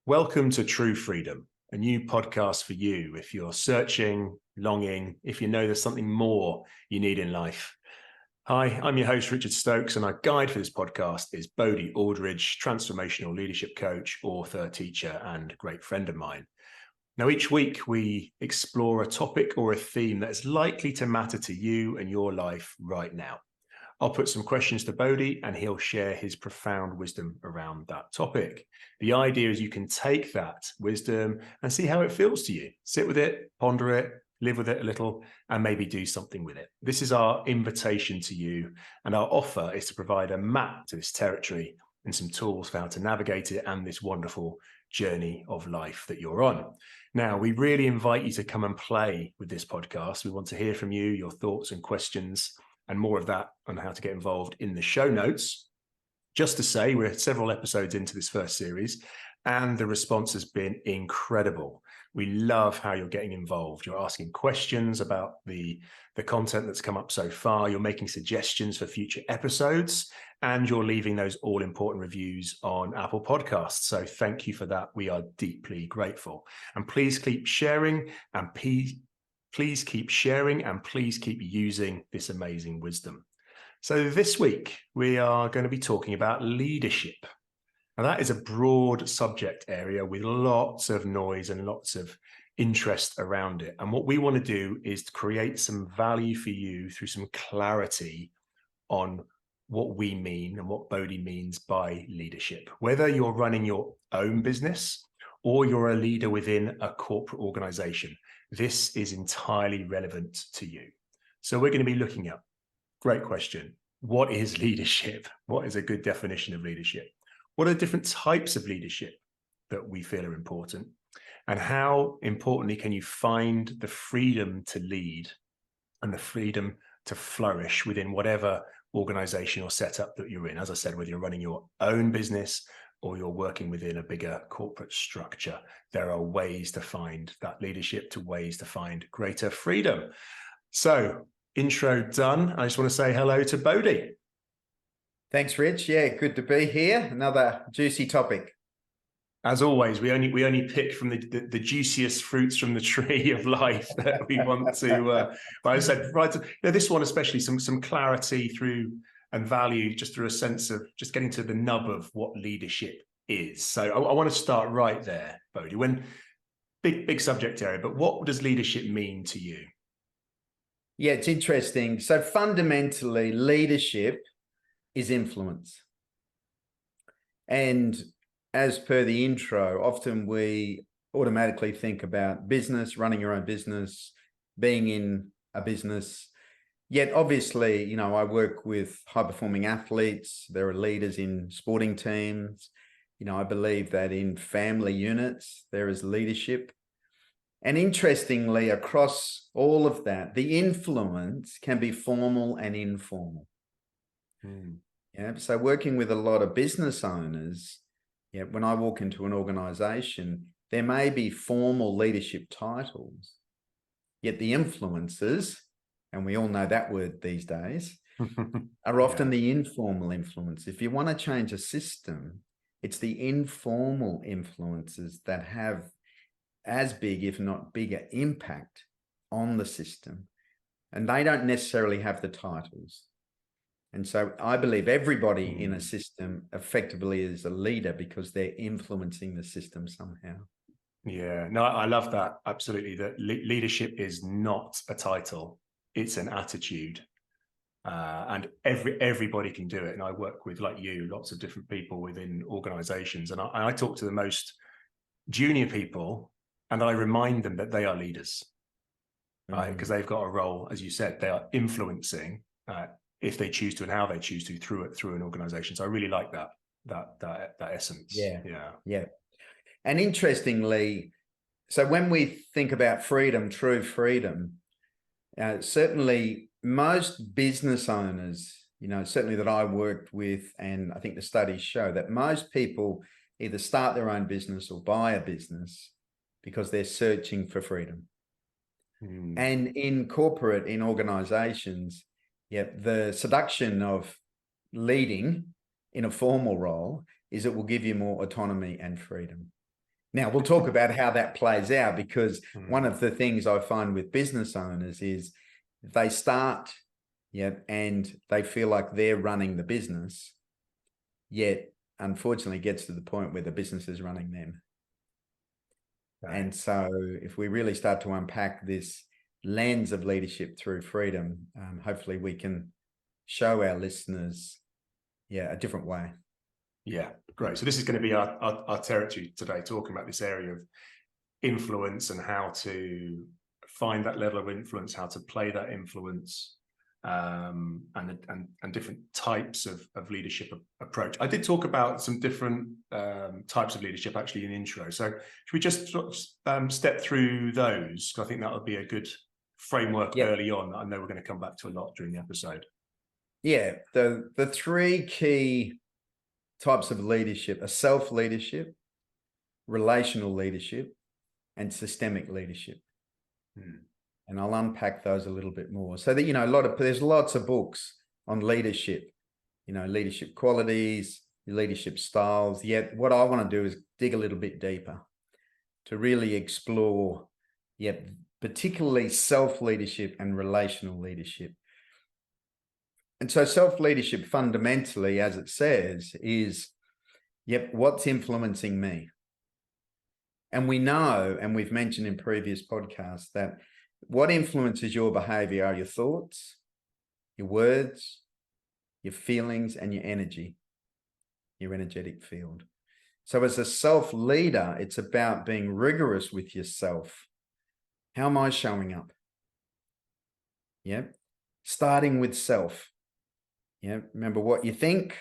Welcome to True Freedom, a new podcast for you if you're searching, longing, if you know there's something more you need in life. Hi, I'm your host, Richard Stokes, and our guide for this podcast is Bodhi, Aldridge, transformational leadership coach, author, teacher, and great friend of mine. Now, each week we explore a topic or a theme that is likely to matter to you and your life right now. I'll put some questions to Bodhi and he'll share his profound wisdom around that topic. The idea is you can take that wisdom and see how it feels to you. Sit with it, ponder it, live with it a little, and maybe do something with it. This is our invitation to you, and our offer is to provide a map to this territory and some tools for how to navigate it and this wonderful journey of life that you're on. Now, we really invite you to come and play with this podcast. We want to hear from you, your thoughts and questions, and more of that on how to get involved in the show notes. Just to say, we're several episodes into this first series, and the response has been incredible. We love how you're getting involved. You're asking questions about the content that's come up so far. You're making suggestions for future episodes, and you're leaving those all-important reviews on Apple Podcasts. So thank you for that. We are deeply grateful. And please keep sharing, and please keep sharing, and please keep using this amazing wisdom. So this week, we are going to be talking about leadership. And that is a broad subject area with lots of noise and lots of interest around it. And what we want to do is to create some value for you through some clarity on what we mean and what Bodhi means by leadership. Whether you're running your own business or you're a leader within a corporate organization, this is entirely relevant to you. So we're going to be looking at, great question, what is leadership? What is a good definition of leadership? What are different types of leadership that we feel are important? And how importantly can you find the freedom to lead and the freedom to flourish within whatever organization or setup that you're in? As I said, whether you're running your own business or you're working within a bigger corporate structure, there are ways to find that leadership, to ways to find greater freedom. So, intro done. I just want to say hello to Bodhi. Thanks, Rich. Yeah, good to be here. Another juicy topic. As always, we only pick from the juiciest fruits from the tree of life that we want to. I said, right, this one especially some clarity through and value just through a sense of just getting to the nub of what leadership is. So I want to start right there, Bodhi. Big subject area, but what does leadership mean to you? Yeah, it's interesting. So fundamentally, leadership is influence. And as per the intro, often we automatically think about business, running your own business, being in a business. Yet obviously, I work with high-performing athletes. There are leaders in sporting teams. I believe that in family units, there is leadership. And interestingly, across all of that, the influence can be formal and informal. Yeah, so working with a lot of business owners, when I walk into an organization, there may be formal leadership titles, yet the influences, and we all know that word these days, are often the informal influence. If you want to change a system, it's the informal influences that have as big, if not bigger, impact on the system. And they don't necessarily have the titles. And so I believe everybody in a system effectively is a leader because they're influencing the system somehow. Yeah, no, I love that. Absolutely. That leadership is not a title. It's an attitude. And everybody can do it. And I work with, like you, lots of different people within organizations. And I talk to the most junior people and I remind them that they are leaders, right? Because they've got a role, as you said, they are influencing if they choose to and how they choose to through an organization. So I really like that essence. Yeah. And interestingly, so when we think about freedom, true freedom, certainly most business owners, certainly that I worked with, and I think the studies show that most people either start their own business or buy a business because they're searching for freedom. And in corporate, in organizations, the seduction of leading in a formal role is it will give you more autonomy and freedom. Now, we'll talk about how that plays out, because one Mm. of the things I find with business owners is they start, and they feel like they're running the business, yet unfortunately gets to the point where the business is running them. Right. And so if we really start to unpack this lens of leadership through freedom, hopefully we can show our listeners, a different way. Yeah, great. So this is going to be our territory today, talking about this area of influence and how to find that level of influence, how to play that influence, and different types of leadership approach. I did talk about some different types of leadership actually in the intro. So should we just sort of step through those? I think that would be a good framework early on that I know we're going to come back to a lot during the episode. Yeah, the three key types of leadership are self-leadership, relational leadership, and systemic leadership. And I'll unpack those a little bit more. So that, there's lots of books on leadership, leadership qualities, leadership styles. Yet what I want to do is dig a little bit deeper to really explore, particularly self-leadership and relational leadership. And so self-leadership fundamentally, as it says, is, what's influencing me? And we know, and we've mentioned in previous podcasts, that what influences your behavior are your thoughts, your words, your feelings, and your energy, your energetic field. So as a self-leader, it's about being rigorous with yourself. How am I showing up? Starting with self. Remember, what you think,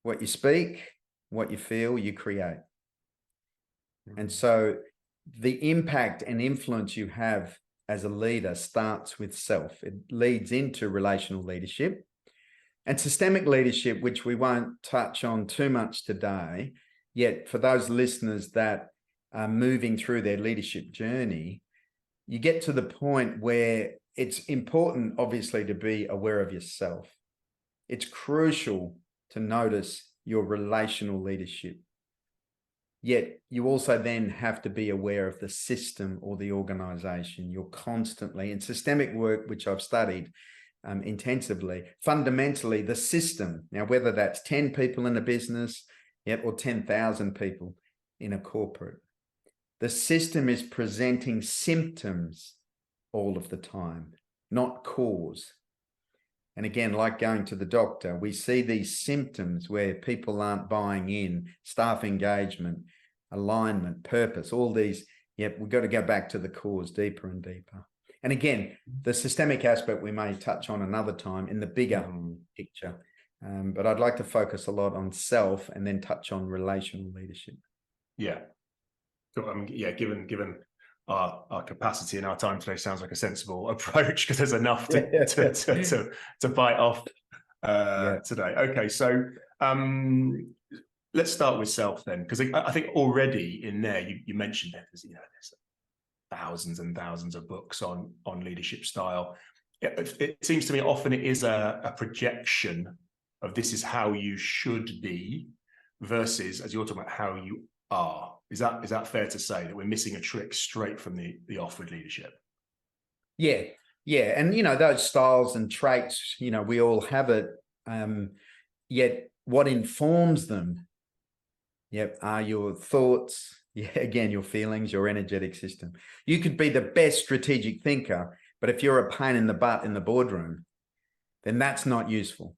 what you speak, what you feel, you create. And so the impact and influence you have as a leader starts with self. It leads into relational leadership and systemic leadership, which we won't touch on too much today. Yet for those listeners that are moving through their leadership journey, you get to the point where it's important, obviously, to be aware of yourself. It's crucial to notice your relational leadership. Yet you also then have to be aware of the system or the organization. You're constantly in systemic work, which I've studied intensively, fundamentally the system. Now, whether that's 10 people in a business, or 10,000 people in a corporate, the system is presenting symptoms all of the time, not cause. And again, like going to the doctor, we see these symptoms where people aren't buying in, staff engagement, alignment, purpose, all these. We've got to go back to the cause deeper and deeper. And again, the systemic aspect we may touch on another time in the bigger picture. But I'd like to focus a lot on self and then touch on relational leadership. Yeah. So, given our capacity and our time today, sounds like a sensible approach, because there's enough to bite off today. Okay, so let's start with self then, because I think already in there you mentioned that there's thousands and thousands of books on leadership style. It seems to me often it is a projection of this is how you should be versus, as you're talking about, how you are. Is that fair to say that we're missing a trick straight from the offered leadership? Yeah. And, those styles and traits, we all have it. Yet what informs them, are your thoughts, again, your feelings, your energetic system. You could be the best strategic thinker, but if you're a pain in the butt in the boardroom, then that's not useful.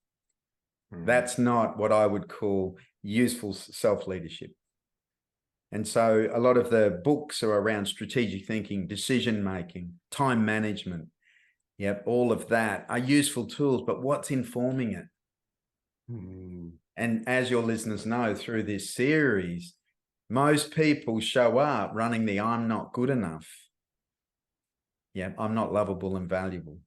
That's not what I would call useful self-leadership. And so a lot of the books are around strategic thinking, decision-making, time management. All of that are useful tools, but what's informing it? And as your listeners know through this series, most people show up running the I'm not good enough. I'm not lovable and valuable.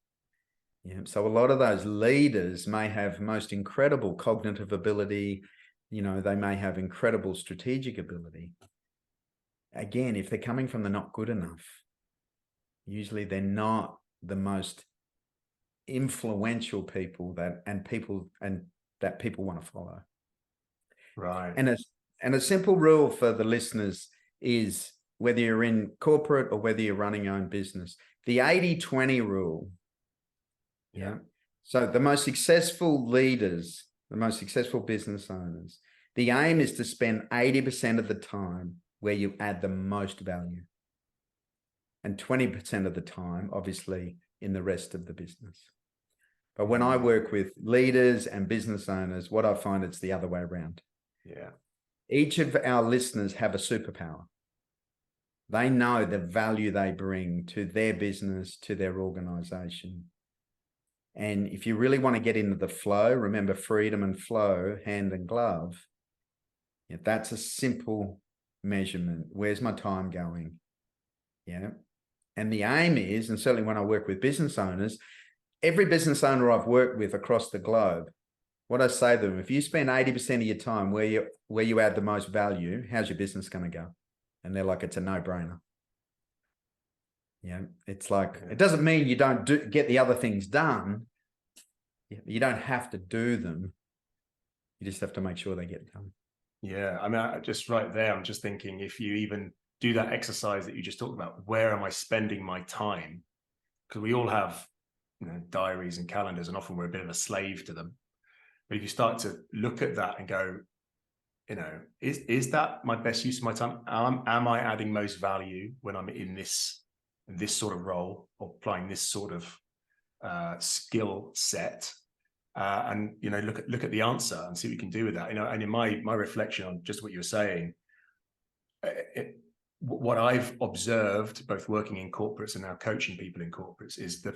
So a lot of those leaders may have most incredible cognitive ability. They may have incredible strategic ability. Again, if they're coming from the not good enough, usually they're not the most influential people that people want to follow. Right. And a simple rule for the listeners is whether you're in corporate or whether you're running your own business, the 80-20 rule. Yeah. So the most successful leaders, the most successful business owners, the aim is to spend 80% of the time where you add the most value, and 20% of the time, obviously, in the rest of the business. But when I work with leaders and business owners, what I find it's the other way around. Yeah. Each of our listeners have a superpower. They know the value they bring to their business, to their organization. And if you really want to get into the flow, remember freedom and flow, hand and glove. Yeah, that's a simple measurement. Where's my time going? Yeah. And the aim is, and certainly when I work with business owners, every business owner I've worked with across the globe, what I say to them, if you spend 80% of your time where you add the most value, how's your business going to go? And they're like, it's a no-brainer. Yeah, it's like, it doesn't mean you don't get the other things done. You don't have to do them. You just have to make sure they get done. Yeah, I mean, just right there, I'm just thinking, if you even do that exercise that you just talked about, where am I spending my time? Because we all have, diaries and calendars, and often we're a bit of a slave to them. But if you start to look at that and go, is that my best use of my time? Am I adding most value when I'm in this sort of role, or applying this sort of skill set? And look at the answer and see what you can do with that. And in my reflection on just what you were saying, what I've observed, both working in corporates and now coaching people in corporates, is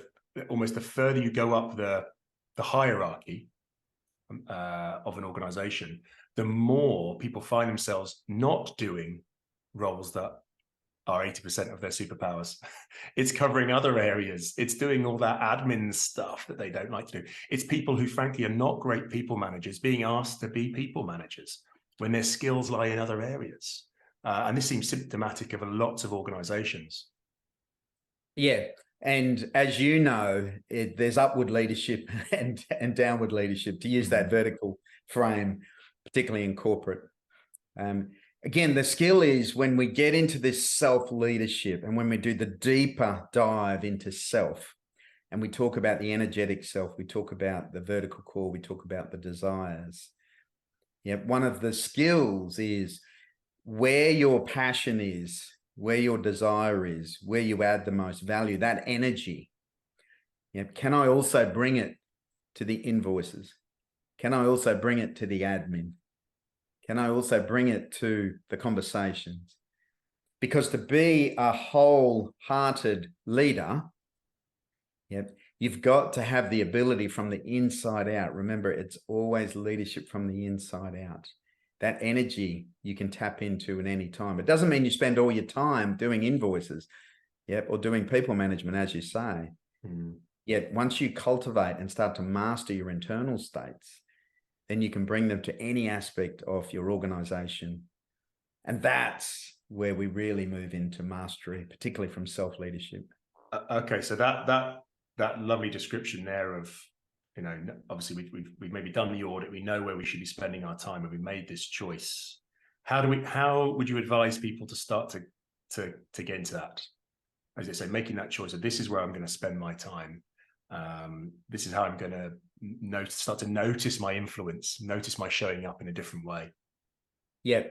almost the further you go up the hierarchy of an organization, the more people find themselves not doing roles that are 80% of their superpowers. It's covering other areas. It's doing all that admin stuff that they don't like to do. It's people who frankly are not great people managers being asked to be people managers when their skills lie in other areas. And this seems symptomatic of lots of organizations. Yeah. And as you know, there's upward leadership and downward leadership, to use that vertical frame, particularly in corporate. Again, the skill is when we get into this self-leadership and when we do the deeper dive into self, and we talk about the energetic self, we talk about the vertical core, we talk about the desires. Yeah, one of the skills is where your passion is, where your desire is, where you add the most value, that energy. Yeah, can I also bring it to the invoices? Can I also bring it to the admin? Can I also bring it to the conversations? Because to be a wholehearted leader, you've got to have the ability from the inside out. Remember, it's always leadership from the inside out. That energy you can tap into at any time. It doesn't mean you spend all your time doing invoices, or doing people management, as you say. Yet once you cultivate and start to master your internal states, then you can bring them to any aspect of your organization. And that's where we really move into mastery, particularly from self-leadership. Okay, so that lovely description there of, obviously we've maybe done the audit, we know where we should be spending our time, and we made this choice. How would you advise people to start to get into that? As I say, making that choice of, this is where I'm going to spend my time. This is how I'm going to start to notice my influence, notice my showing up in a different way. Yeah.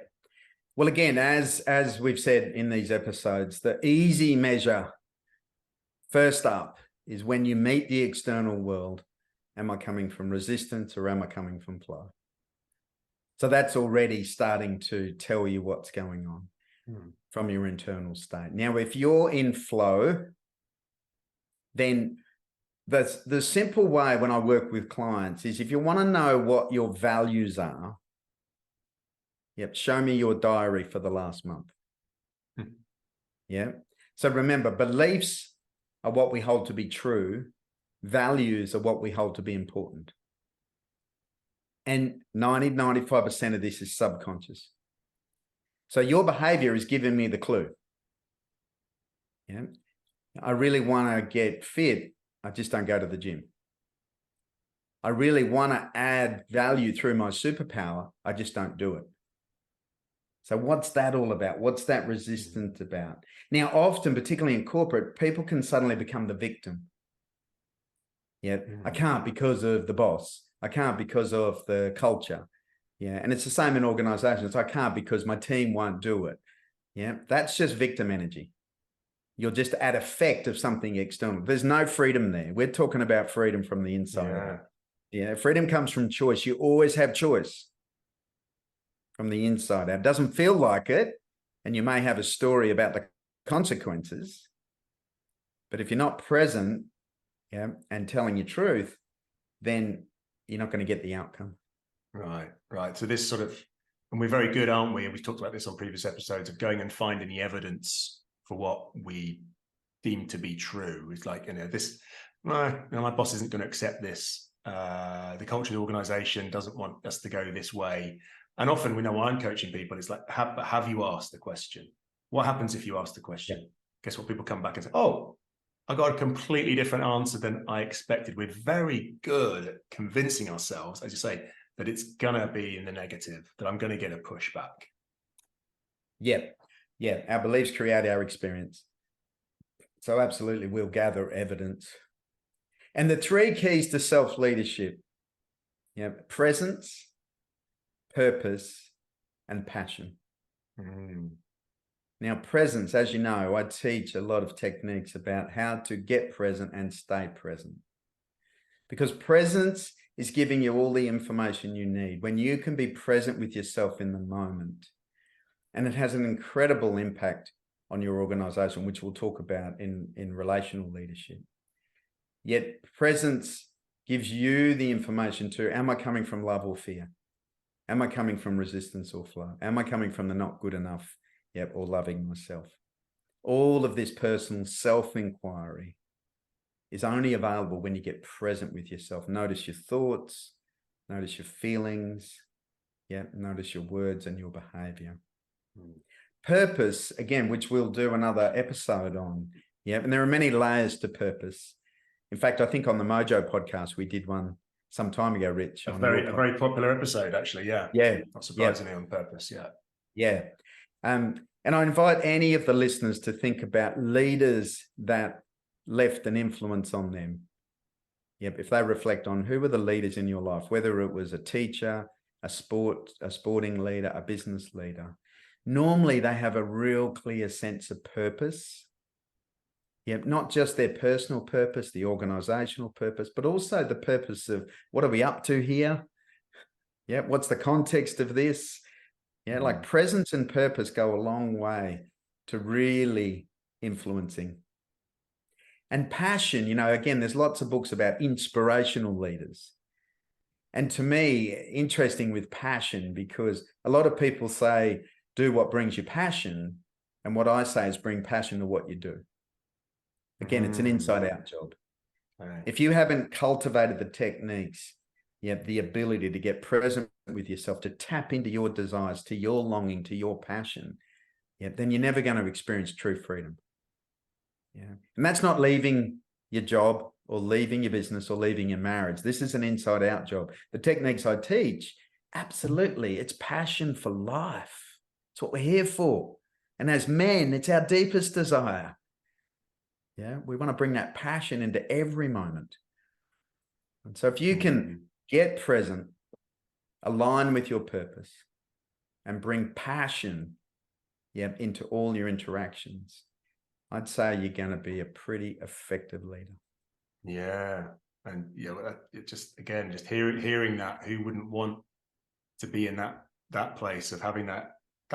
Well, again, as we've said in these episodes, the easy measure first up is when you meet the external world. Am I coming from resistance or am I coming from flow? So that's already starting to tell you what's going on from your internal state. Now, if you're in flow, then the simple way when I work with clients is, if you want to know what your values are, show me your diary for the last month. Yeah. So remember, beliefs are what we hold to be true. Values are what we hold to be important. And 90-95% of this is subconscious. So your behavior is giving me the clue. Yeah. I really want to get fit. I just don't go to the gym. I really want to add value through my superpower. I just don't do it. So what's that all about? What's that resistance about? Now, often, particularly in corporate, people can suddenly become the victim. Yeah, I can't because of the boss. I can't because of the culture. Yeah, and it's the same in organizations. I can't because my team won't do it. Yeah, that's just victim energy. You're just at effect of something external. There's no freedom there. We're talking about freedom from the inside out. Yeah, freedom comes from choice. You always have choice from the inside out. It doesn't feel like it, and you may have a story about the consequences, but if you're not present, yeah, and telling your truth, then you're not going to get the outcome. Right. So this sort of, and we're very good, aren't we? And we've talked about this on previous episodes, of going and finding the evidence for what we deem to be true. It's like, my boss isn't going to accept this. The culture of the organization doesn't want us to go this way. And often we know I'm coaching people, it's like, have you asked the question? What happens if you ask the question? Yeah. Guess what? People come back and say, oh, I got a completely different answer than I expected. We're very good at convincing ourselves, as you say, that it's going to be in the negative, that I'm going to get a pushback. Yeah. Our beliefs create our experience. So absolutely, we'll gather evidence. And the 3 keys to self-leadership, presence, purpose, and passion. Now, presence, as you know, I teach a lot of techniques about how to get present and stay present. Because presence is giving you all the information you need. When you can be present with yourself in the moment, and it has an incredible impact on your organization, which we'll talk about in relational leadership. Yet presence gives you the information to, am I coming from love or fear? Am I coming from resistance or flow? Am I coming from the not good enough, or loving myself? All of this personal self-inquiry is only available when you get present with yourself. Notice your thoughts, notice your feelings, notice your words and your behavior. Purpose, again, which we'll do another episode on. And there are many layers to purpose. In fact, I think on the Mojo podcast, we did one some time ago, Rich. A very popular episode, actually. Yeah. Not surprisingly, on purpose. Yeah. And I invite any of the listeners to think about leaders that left an influence on them. If they reflect on who were the leaders in your life, whether it was a teacher, a sporting leader, a business leader, normally they have a real clear sense of purpose. Not just their personal purpose, the organizational purpose, but also the purpose of what are we up to here? What's the context of this? Like presence and purpose go a long way to really influencing. And passion, again, there's lots of books about inspirational leaders. And to me, interesting with passion, because a lot of people say, do what brings you passion. And what I say is bring passion to what you do. Again, it's an inside-out job. Right. If you haven't cultivated the techniques, the ability to get present with yourself, to tap into your desires, to your longing, to your passion, then you're never going to experience true freedom. And that's not leaving your job or leaving your business or leaving your marriage. This is an inside-out job. The techniques I teach, absolutely, it's passion for life. It's what we're here for. And as men, it's our deepest desire. We want to bring that passion into every moment. And so if you can get present, align with your purpose, and bring passion into all your interactions, I'd say you're going to be a pretty effective leader. And it just hearing that, who wouldn't want to be in that place of having that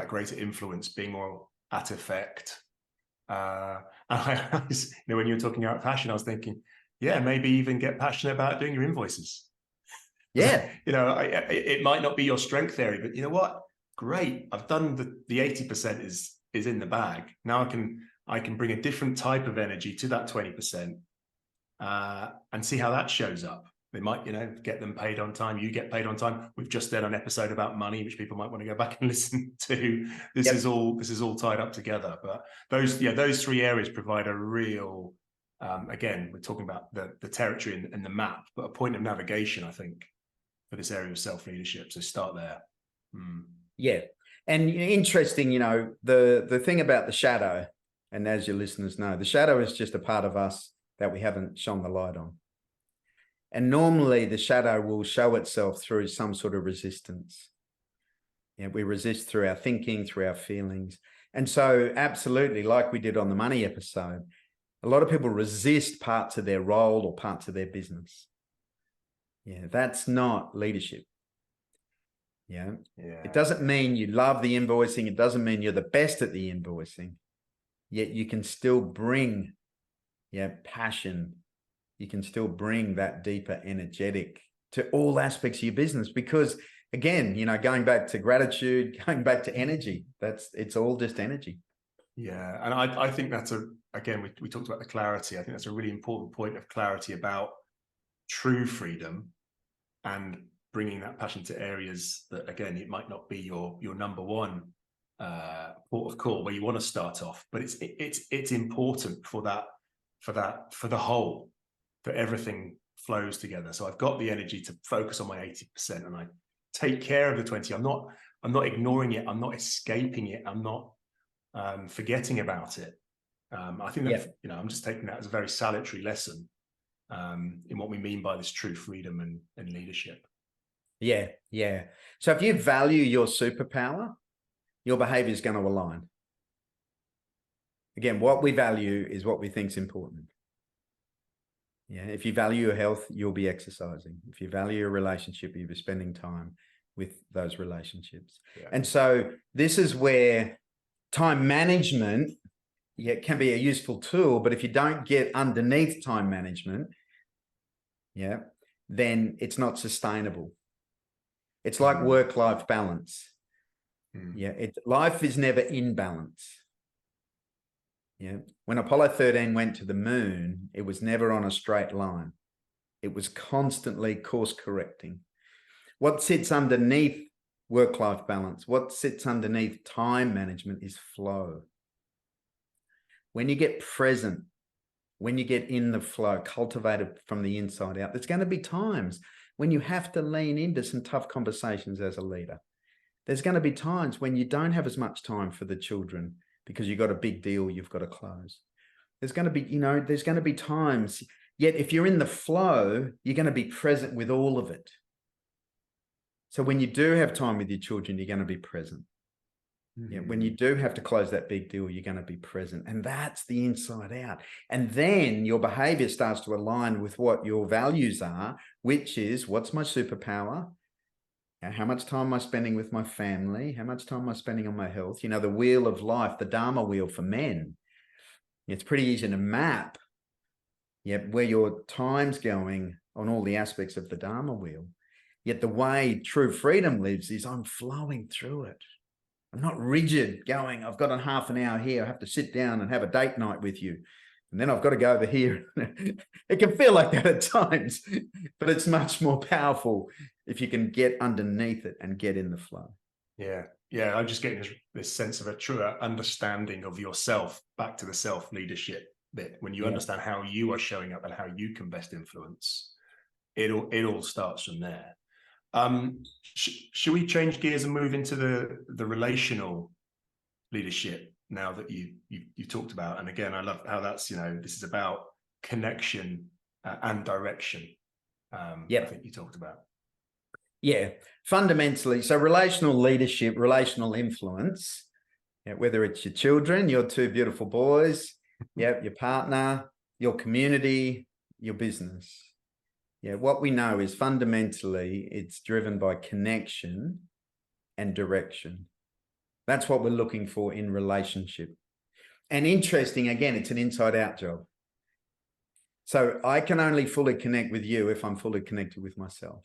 greater influence, being more at effect. When you were talking about passion, I was thinking, maybe even get passionate about doing your invoices. It might not be your strength area, but you know what? Great, I've done the 80% is in the bag. Now I can bring a different type of energy to that 20%, and see how that shows up. They might, get them paid on time. You get paid on time. We've just done an episode about money, which people might want to go back and listen to. This is all tied up together. But those 3 areas provide a real, again, we're talking about the territory and the map, but a point of navigation, I think, for this area of self-leadership. So start there. And interesting, the thing about the shadow, and as your listeners know, the shadow is just a part of us that we haven't shone the light on. And normally the shadow will show itself through some sort of resistance. We resist through our thinking, through our feelings. And so absolutely, like we did on the money episode, a lot of people resist parts of their role or parts of their business. That's not leadership. It doesn't mean you love the invoicing. It doesn't mean you're the best at the invoicing, yet you can still bring passion. You can still bring that deeper energetic to all aspects of your business, because again, going back to gratitude, going back to energy, it's all just energy. Yeah. And I think that's again, we talked about the clarity. I think that's a really important point of clarity about true freedom and bringing that passion to areas that, again, it might not be your number one port of call where you want to start off, but it's important for the whole, that everything flows together. So I've got the energy to focus on my 80% and I take care of the 20. I'm not ignoring it. I'm not escaping it. I'm not forgetting about it. I think that, I'm just taking that as a very salutary lesson in what we mean by this true freedom and leadership. Yeah. So if you value your superpower, your behavior is going to align. Again, what we value is what we think is important. If you value your health, you'll be exercising. If you value your relationship, you'll be spending time with those relationships. And so this is where time management can be a useful tool, but if you don't get underneath time management, then it's not sustainable. It's like work-life balance. Life is never in balance. When Apollo 13 went to the moon, it was never on a straight line. It was constantly course correcting. What sits underneath work-life balance, what sits underneath time management is flow. When you get present, when you get in the flow, cultivated from the inside out, there's going to be times when you have to lean into some tough conversations as a leader. There's going to be times when you don't have as much time for the children because you've got a big deal you've got to close. There's going to be, there's going to be times, yet if you're in the flow, you're going to be present with all of it. So when you do have time with your children, you're going to be present. When you do have to close that big deal, you're going to be present. And that's the inside out. And then your behavior starts to align with what your values are, which is, what's my superpower? How much time am I spending with my family? How much time am I spending on my health? The wheel of life, the Dharma wheel for men. It's pretty easy to map where your time's going on all the aspects of the Dharma wheel. Yet the way true freedom lives is I'm flowing through it. I'm not rigid going, I've got a half an hour here. I have to sit down and have a date night with you. And then I've got to go over here. It can feel like that at times, but it's much more powerful if you can get underneath it and get in the flow. Yeah. I'm just getting this sense of a truer understanding of yourself, back to the self-leadership bit. When you understand how you are showing up and how you can best influence, it all starts from there. Should we change gears and move into the relational leadership now that you talked about? And again, I love how that's, this is about connection and direction. I think you talked about. Fundamentally. So relational leadership, relational influence, whether it's your children, your two beautiful boys, your partner, your community, your business. What we know is fundamentally it's driven by connection and direction. That's what we're looking for in relationship. And interesting, again, it's an inside-out job. So I can only fully connect with you if I'm fully connected with myself.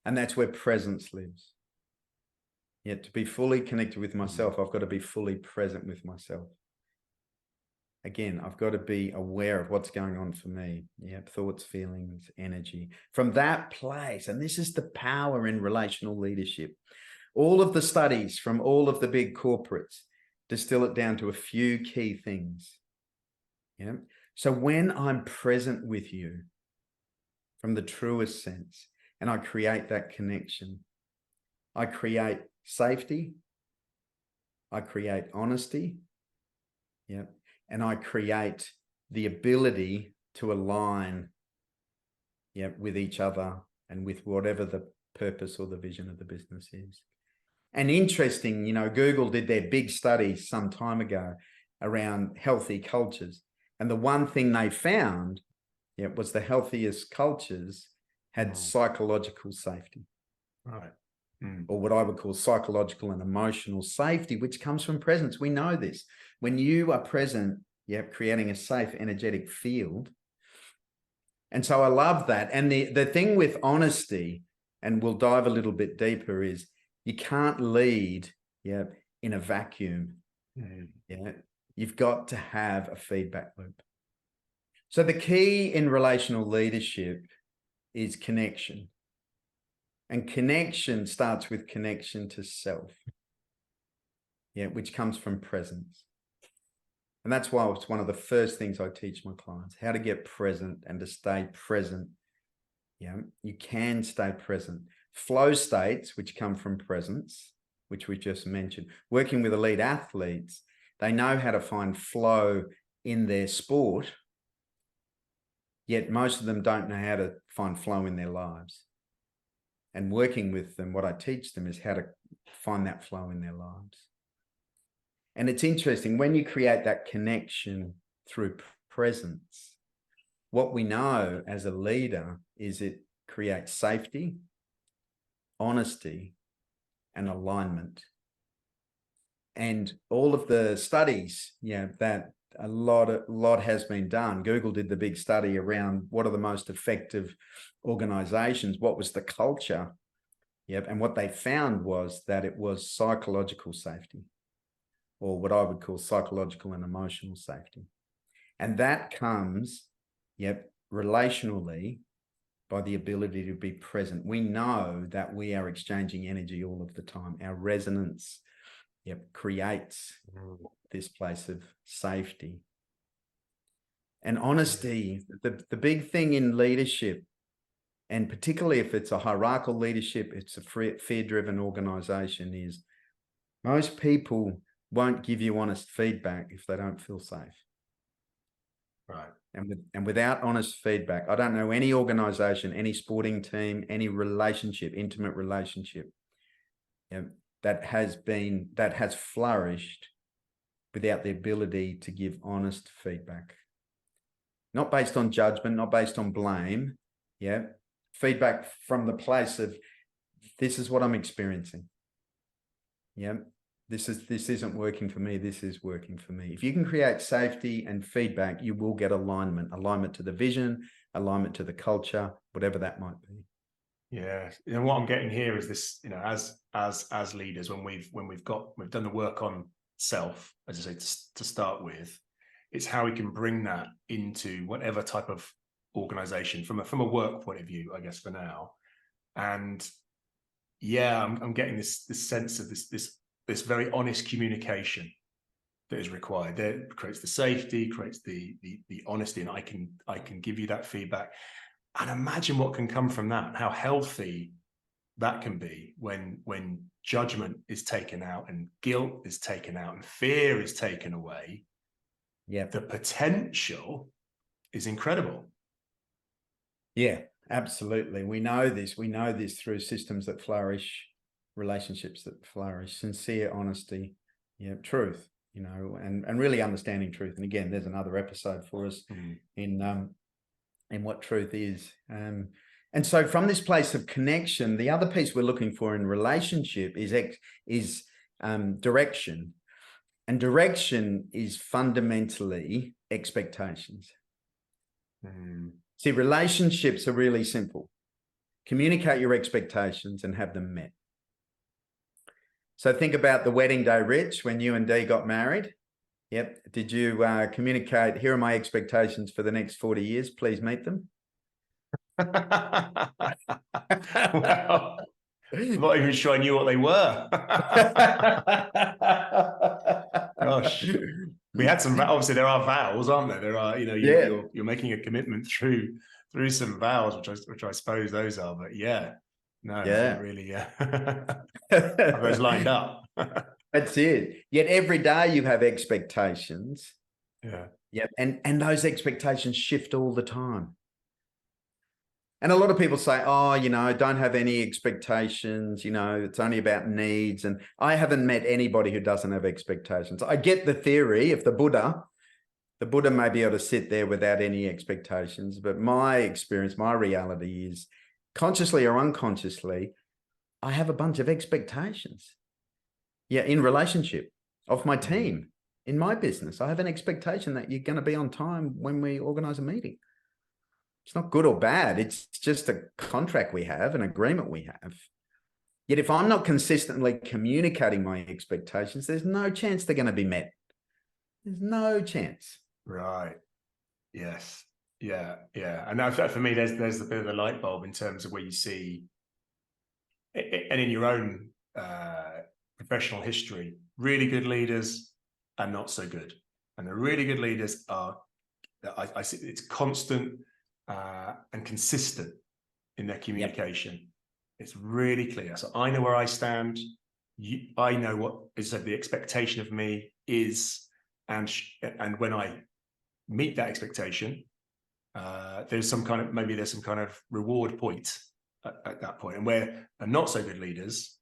And that's where presence lives. To be fully connected with myself, I've got to be fully present with myself. Again, I've got to be aware of what's going on for me. Thoughts, feelings, energy. From that place, and this is the power in relational leadership. All of the studies from all of the big corporates distill it down to a few key things. So when I'm present with you from the truest sense, and I create that connection, I create safety, I create honesty, yeah, and I create the ability to align, yeah, with each other and with whatever the purpose or the vision of the business is. And interesting, you know, Google did their big study some time ago around healthy cultures. And the one thing they found, yeah, was the healthiest cultures had psychological safety. Right. Or what I would call psychological and emotional safety, which comes from presence. We know this. When you are present, yeah, creating a safe, energetic field. And so I love that. And the thing with honesty, and we'll dive a little bit deeper, is you can't lead, yeah, in a vacuum. Yeah, you've got to have a feedback loop. So the key in relational leadership is connection. And connection starts with connection to self, yeah, which comes from presence. And that's why it's one of the first things I teach my clients, how to get present and to stay present. Yeah, you can stay present. Flow states, which come from presence, which we just mentioned, working with elite athletes, they know how to find flow in their sport, yet most of them don't know how to find flow in their lives. And working with them, what I teach them is how to find that flow in their lives. And it's interesting, when you create that connection through presence, what we know as a leader is it creates safety, honesty, and alignment. And all of the studies, yeah, that a lot has been done. Google did the big study around what are the most effective organizations, what was the culture. Yep. And what they found was that it was psychological safety, or what I would call psychological and emotional safety. And that comes, yep, relationally, by the ability to be present. We know that we are exchanging energy all of the time. Our resonance, yep, creates this place of safety. And honesty, the big thing in leadership, and particularly if it's a hierarchical leadership, it's a fear-driven organization, is most people won't give you honest feedback if they don't feel safe. Right. And without honest feedback, I don't know any organization, any sporting team, any relationship, intimate relationship, that has flourished without the ability to give honest feedback. Not based on judgment, not based on blame. Yeah. Feedback from the place of, this is what I'm experiencing. Yeah. This isn't working for me. This is working for me. If you can create safety and feedback, you will get alignment to the vision, alignment to the culture, whatever that might be. Yeah. And what I'm getting here is this, you know, as leaders, when we've done the work on self, as I say, to start with, it's how we can bring that into whatever type of organization from a work point of view, I guess, for now. And yeah, I'm getting this sense of this very honest communication that is required. That creates the safety, creates the honesty, and I can give you that feedback. And imagine what can come from that, how healthy that can be when judgment is taken out and guilt is taken out and fear is taken away. Yeah. The potential is incredible. Yeah, absolutely. We know this through systems that flourish, relationships that flourish, sincere honesty, yeah, truth, you know, and really understanding truth. And again, there's another episode for us in what truth is. And so from this place of connection, the other piece we're looking for in relationship is direction. And direction is fundamentally expectations. See, relationships are really simple. Communicate your expectations and have them met. So think about the wedding day, Rich, when you and Dee got married. Yep. Did you communicate, here are my expectations for the next 40 years, please meet them? Well, I'm not even sure I knew what they were. Gosh, we had some. Obviously, there are vows, aren't there? There are, you know, you're making a commitment through some vows, which I suppose those are. But yeah, No, Yeah. not really. Yeah. Have those lined up. That's it. Yet every day you have expectations. Yeah. Yep. And those expectations shift all the time. And a lot of people say, oh, don't have any expectations, it's only about needs. And I haven't met anybody who doesn't have expectations. I get the theory of the Buddha may be able to sit there without any expectations. But my experience, my reality is, consciously or unconsciously, I have a bunch of expectations. Yeah, in relationship, of my team, in my business. I have an expectation that you're going to be on time when we organize a meeting. It's not good or bad. It's just a contract we have, an agreement we have. Yet if I'm not consistently communicating my expectations, there's no chance they're going to be met. There's no chance. Right. Yes. Yeah. Yeah. And now for me, there's a bit of a light bulb in terms of where you see, and in your own professional history, really good leaders are not so good. And the really good leaders are, I see it's constant and consistent in their communication. Yep. It's really clear. So I know where I stand. I know what is the expectation of me is, and when I meet that expectation, there's some kind of reward point at that point. And where are not so good leaders,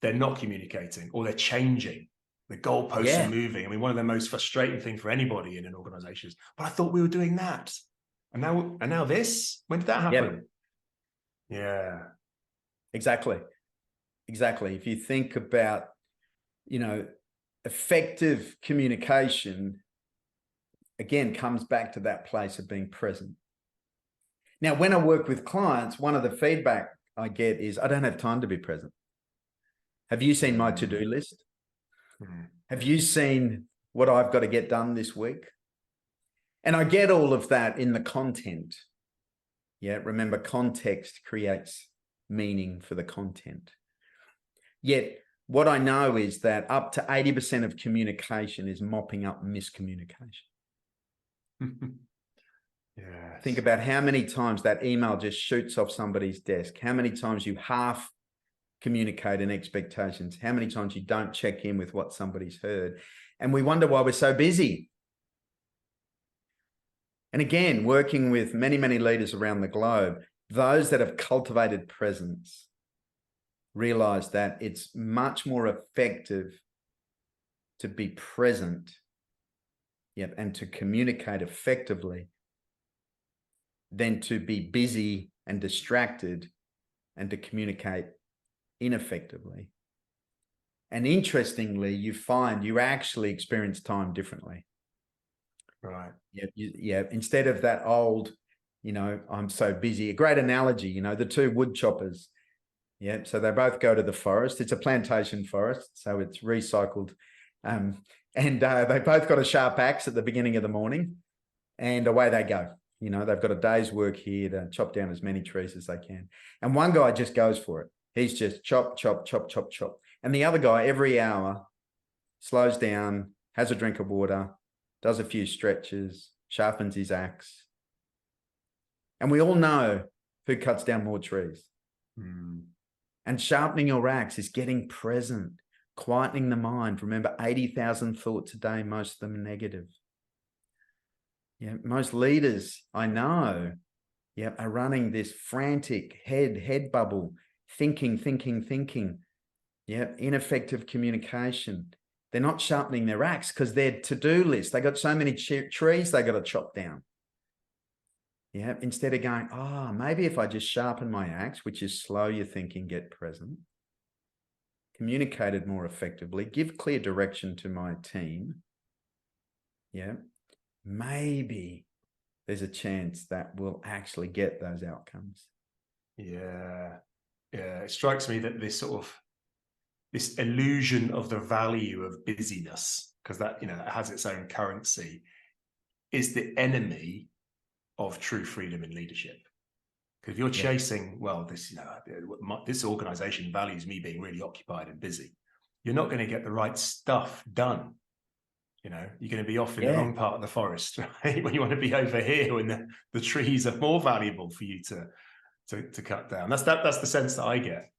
they're not communicating, or they're changing. The goalposts are moving. I mean, one of the most frustrating things for anybody in an organization is, but I thought we were doing that. And now this? When did that happen? Yep. Yeah. Exactly. If you think about, effective communication, again, comes back to that place of being present. Now, when I work with clients, one of the feedback I get is, I don't have time to be present. Have you seen my to-do list? Have you seen what I've got to get done this week? And I get all of that in the content. Yeah, remember, context creates meaning for the content. Yet, what I know is that up to 80% of communication is mopping up miscommunication. Yes. Think about how many times that email just shoots off somebody's desk, how many times you half communicate in expectations, how many times you don't check in with what somebody's heard. And we wonder why we're so busy. And again, working with many, many leaders around the globe, those that have cultivated presence realize that it's much more effective to be present, and to communicate effectively than to be busy and distracted and to communicate ineffectively. And interestingly, you find you actually experience time differently. Right. Yeah. Instead of that old, I'm so busy. A great analogy, the two wood choppers. Yeah. So they both go to the forest. It's a plantation forest, so it's recycled. And they both got a sharp axe at the beginning of the morning, and away they go. They've got a day's work here to chop down as many trees as they can. And one guy just goes for it. He's just chop, chop, chop, chop, chop. And the other guy, every hour, slows down, has a drink of water, does a few stretches, sharpens his axe. And we all know who cuts down more trees. And sharpening your axe is getting present, quietening the mind. Remember, 80,000 thoughts a day, most of them are negative. Yeah, most leaders I know, are running this frantic head bubble, thinking. Yeah, ineffective communication. They're not sharpening their axe because their to-do list, they got so many trees they got to chop down. Yeah, instead of going, maybe if I just sharpen my axe, which is slow your thinking, get present, communicated more effectively, give clear direction to my team. Yeah, maybe there's a chance that we'll actually get those outcomes. Yeah. It strikes me that this illusion of the value of busyness, because that, it has its own currency, is the enemy of true freedom in leadership. Because if you're chasing, this organization values me being really occupied and busy, you're not going to get the right stuff done. You're going to be off in the wrong part of the forest, right? When you want to be over here when the trees are more valuable for you to to cut down. That's the sense that I get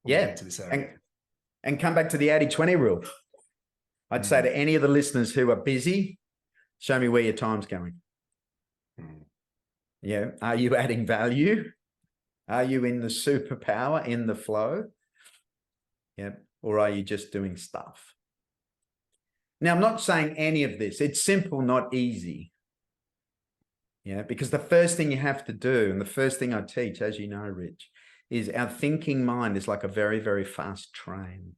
when we get into this area. And come back to the 80-20 rule. I'd say to any of the listeners who are busy, show me where your time's going. Yeah. Are you adding value? Are you in the superpower, in the flow? Yeah. Or are you just doing stuff? Now, I'm not saying any of this. It's simple, not easy. Yeah. Because the first thing you have to do, and the first thing I teach, as you know, Rich, is our thinking mind is like a very, very fast train.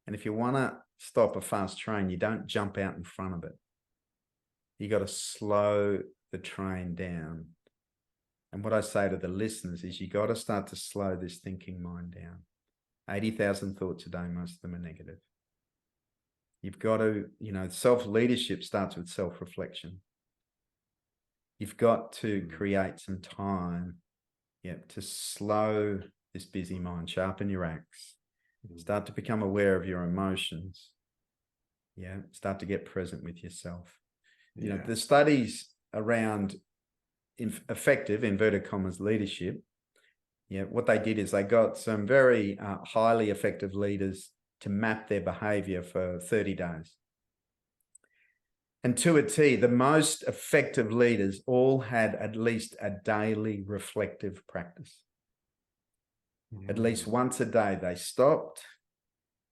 And if you want to stop a fast train, you don't jump out in front of it. You got to slow the train down. And what I say to the listeners is you got to start to slow this thinking mind down. 80,000 thoughts a day, most of them are negative. You've got to, self-leadership starts with self-reflection. You've got to create some time, to slow this busy mind, sharpen your axe, start to become aware of your emotions. Start to get present with yourself. The studies around effective, inverted commas, leadership, what they did is they got some very highly effective leaders to map their behavior for 30 days. And to a T, the most effective leaders all had at least a daily reflective practice. At least once a day, they stopped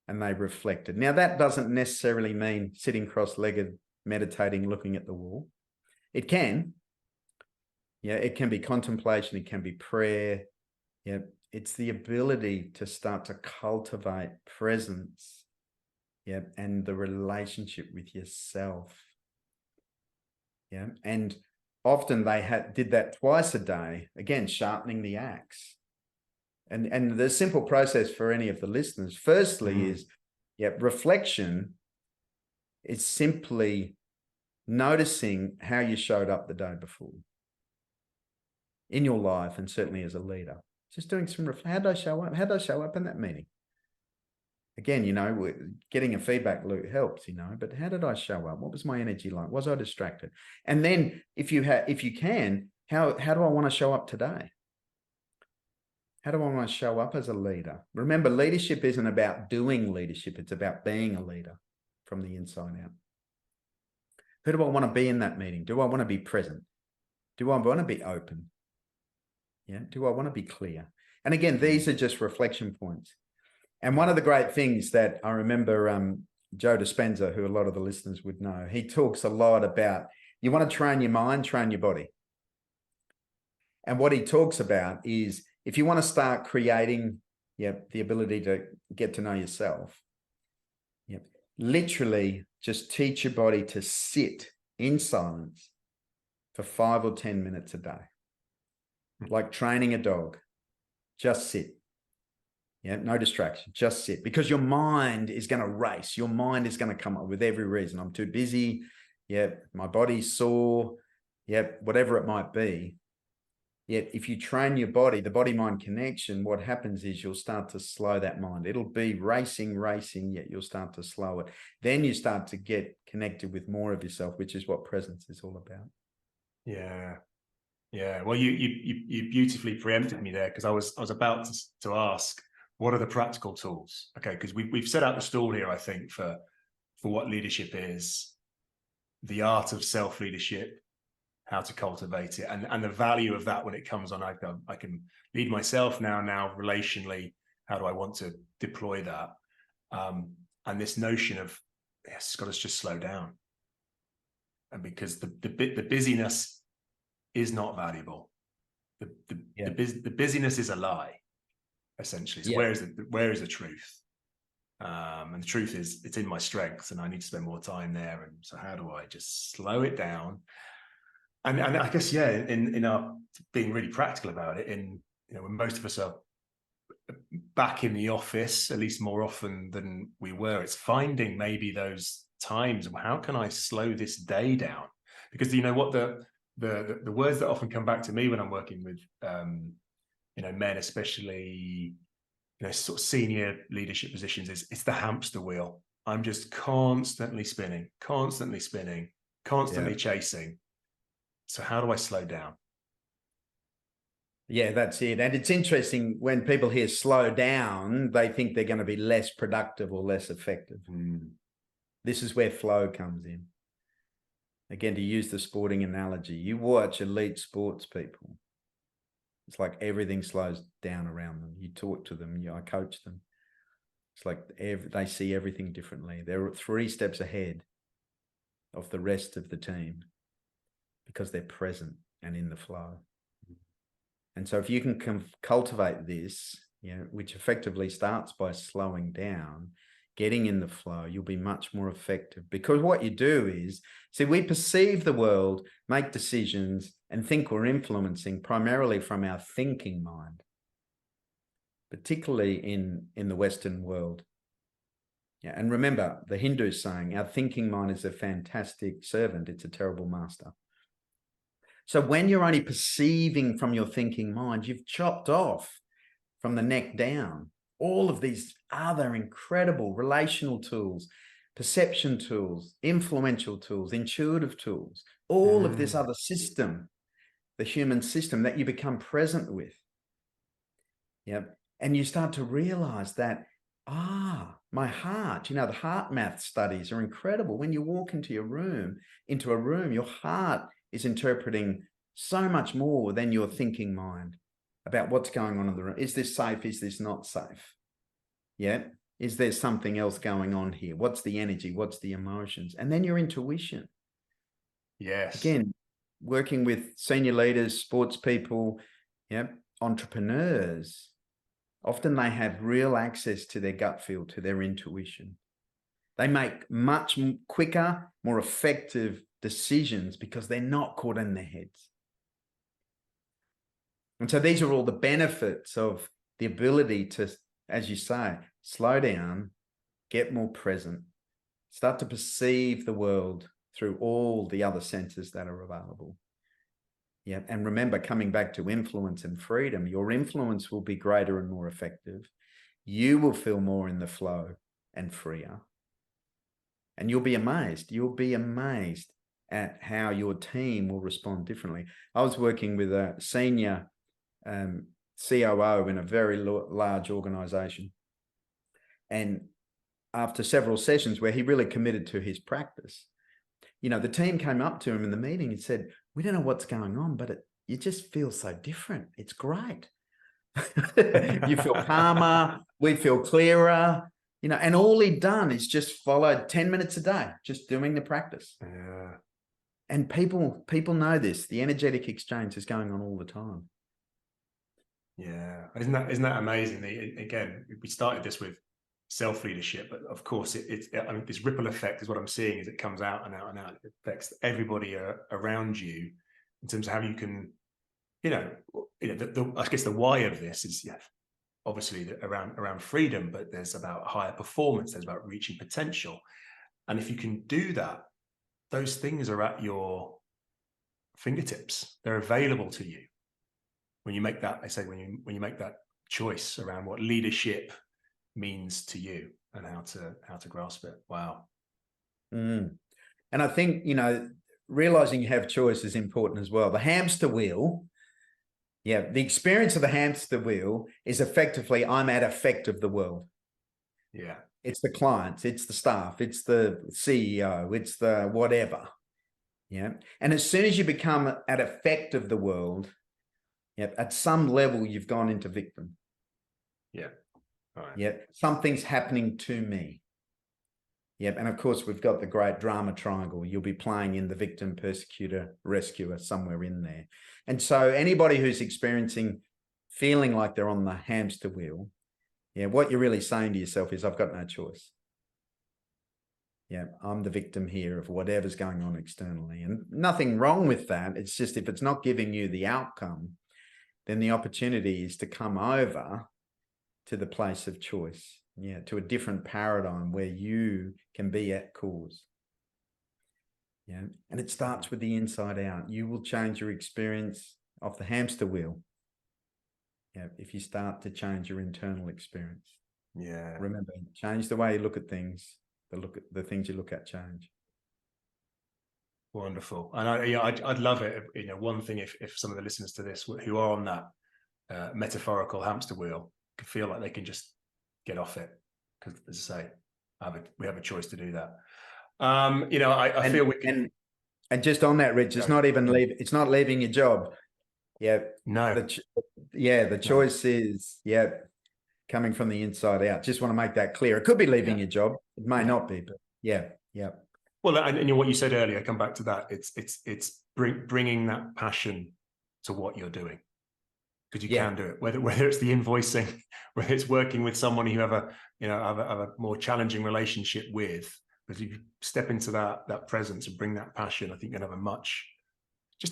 and they reflected. Now, that doesn't necessarily mean sitting cross-legged, meditating, looking at the wall. It can. It can be contemplation. It can be prayer. It's the ability to start to cultivate presence, and the relationship with yourself. And often they did that twice a day, again, sharpening the axe. And the simple process for any of the listeners, firstly, is reflection is simply noticing how you showed up the day before in your life, and certainly as a leader. Just doing some how did I show up? How did I show up in that meeting? Again, getting a feedback loop helps, but how did I show up? What was my energy like? Was I distracted? And then if you can, how do I want to show up today? How do I want to show up as a leader? Remember, leadership isn't about doing leadership. It's about being a leader from the inside out. Who do I want to be in that meeting? Do I want to be present? Do I want to be open? Do I want to be clear? And again, these are just reflection points. And one of the great things that I remember, Joe Dispenza, who a lot of the listeners would know, he talks a lot about, you want to train your mind, train your body. And what he talks about is, if you want to start creating the ability to get to know yourself, literally just teach your body to sit in silence for 5 or 10 minutes a day. Like training a dog. Just sit. No distraction. Just sit. Because your mind is going to race. Your mind is going to come up with every reason. I'm too busy. My body's sore. Whatever it might be. Yet if you train your body, the body-mind connection, what happens is you'll start to slow that mind. It'll be racing, yet you'll start to slow it. Then you start to get connected with more of yourself, which is what presence is all about. Yeah. Well, you beautifully preempted me there, because I was about to ask, what are the practical tools? Okay, because we've set out the stall here, I think, for what leadership is, the art of self-leadership, how to cultivate it, and the value of that when it comes on. I can lead myself now relationally. How do I want to deploy that? And this notion of, it's got to just slow down, and because the busyness is not valuable. The busyness is a lie, essentially. So where is the truth? And the truth is, it's in my strengths, and I need to spend more time there. And so how do I just slow it down? And I guess, in our being really practical about it, when most of us are back in the office, at least more often than we were, it's finding maybe those times. How can I slow this day down? Because what the words that often come back to me when I'm working with men, especially sort of senior leadership positions, is it's the hamster wheel. I'm just constantly spinning, constantly chasing. So how do I slow down? Yeah, that's it. And it's interesting when people hear slow down, they think they're going to be less productive or less effective. This is where flow comes in. Again, to use the sporting analogy, you watch elite sports people. It's like everything slows down around them. You talk to them, I coach them. It's like they see everything differently. They're 3 steps ahead of the rest of the team because they're present and in the flow. And so if you can cultivate this, which effectively starts by slowing down, getting in the flow, you'll be much more effective. Because what you do is, see, we perceive the world, make decisions, and think we're influencing primarily from our thinking mind, particularly in the Western world. Yeah, and remember the Hindu saying, our thinking mind is a fantastic servant, it's a terrible master. So when you're only perceiving from your thinking mind, you've chopped off from the neck down all of these other incredible relational tools, perception tools, influential tools, intuitive tools, all of this other system, the human system that you become present with. Yep. And you start to realize that, my heart, the heart math studies are incredible. When you walk into a room, your heart is interpreting so much more than your thinking mind about what's going on in the room. Is this safe? Is this not safe? Yeah. Is there something else going on here? What's the energy? What's the emotions? And then your intuition. Yes. Again, working with senior leaders, sports people, entrepreneurs, often they have real access to their gut feel, to their intuition. They make much quicker, more effective decisions because they're not caught in their heads. And so these are all the benefits of the ability to, as you say, slow down, get more present, start to perceive the world through all the other senses that are available. Yeah. And remember, coming back to influence and freedom, your influence will be greater and more effective. You will feel more in the flow and freer. And you'll be amazed. You'll be amazed at how your team will respond differently. I was working with a senior COO in a very large organization. And after several sessions where he really committed to his practice, the team came up to him in the meeting and said, we don't know what's going on, but you just feel so different. It's great. You feel calmer. We feel clearer, and all he'd done is just followed 10 minutes a day, just doing the practice. Yeah. And people know this. The energetic exchange is going on all the time. Yeah. Isn't that amazing? Again, we started this with self-leadership, but of course this ripple effect is what I'm seeing as it comes out and out and out. It affects everybody around you in terms of how you can, I guess the why of this is, obviously around freedom, but there's about higher performance, there's about reaching potential. And if you can do that, those things are at your fingertips. They're available to you. When you make that, I say, when you make that choice around what leadership means to you and how to grasp it. Wow. And I think, realizing you have choice is important as well. The hamster wheel, the experience of the hamster wheel is effectively, I'm at effect of the world. Yeah. It's the clients, it's the staff, it's the CEO, it's the whatever. Yeah. And as soon as you become at effect of the world, at some level, you've gone into victim. Yeah. Right. Yeah. Something's happening to me. Yep. And of course, we've got the great drama triangle. You'll be playing in the victim, persecutor, rescuer, somewhere in there. And so anybody who's experiencing feeling like they're on the hamster wheel, what you're really saying to yourself is, I've got no choice. Yeah, I'm the victim here of whatever's going on externally. And nothing wrong with that. It's just if it's not giving you the outcome, then the opportunity is to come over to the place of choice. Yeah, to a different paradigm where you can be at cause. Yeah, and it starts with the inside out. You will change your experience of the hamster wheel. Yeah, if you start to change your internal experience. Yeah. Remember, change the way you look at things. The things you look at change. Wonderful. And I'd love it. One thing, if some of the listeners to this who are on that metaphorical hamster wheel can feel like they can just get off it. Because, as I say, we have a choice to do that. I feel we can. And just on that, Rich, it's not even it's not leaving your job. Yeah. No. The choice is coming from the inside out. Just want to make that clear. It could be leaving your job. It may not be, but yeah. Well, and what you said earlier, I come back to that. It's bringing that passion to what you're doing, because you can do it. Whether it's the invoicing, whether it's working with someone you have a more challenging relationship with. But if you step into that presence and bring that passion, I think you're gonna have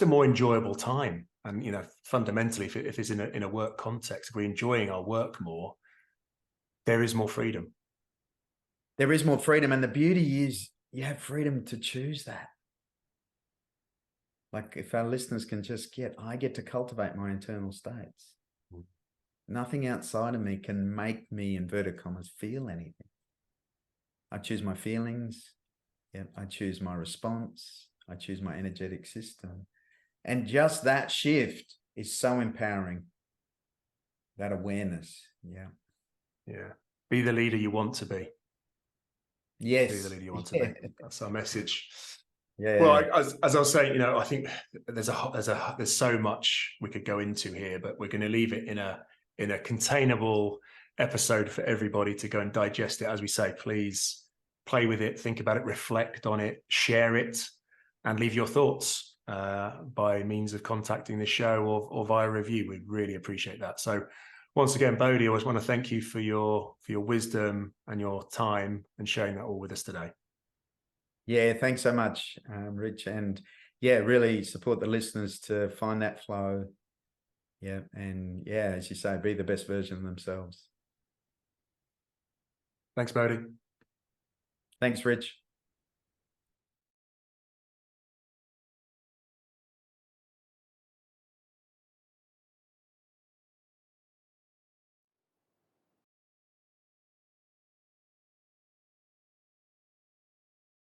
a more enjoyable time. And fundamentally, if it's in a work context, if we're enjoying our work more, there is more freedom. There is more freedom, and the beauty is you have freedom to choose that. Like, if our listeners can just I get to cultivate my internal states. Nothing outside of me can make me, inverted commas, feel anything. I choose my feelings. I choose my response. I choose my energetic system. And just that shift is so empowering. That awareness. Yeah. Be the leader you want to be. Yes. Be the leader you want to be. That's our message. Yeah. Well, as I was saying, I think there's so much we could go into here, but we're going to leave it in a containable episode for everybody to go and digest it. As we say, please play with it, think about it, reflect on it, share it, and leave your thoughts by means of contacting the show or via review. We'd really appreciate that. So once again, Bodhi, I always want to thank you for your wisdom and your time and sharing that all with us today. Yeah, thanks so much, Rich. And really support the listeners to find that flow. Yeah. And as you say, be the best version of themselves. Thanks, Bodhi. Thanks, Rich.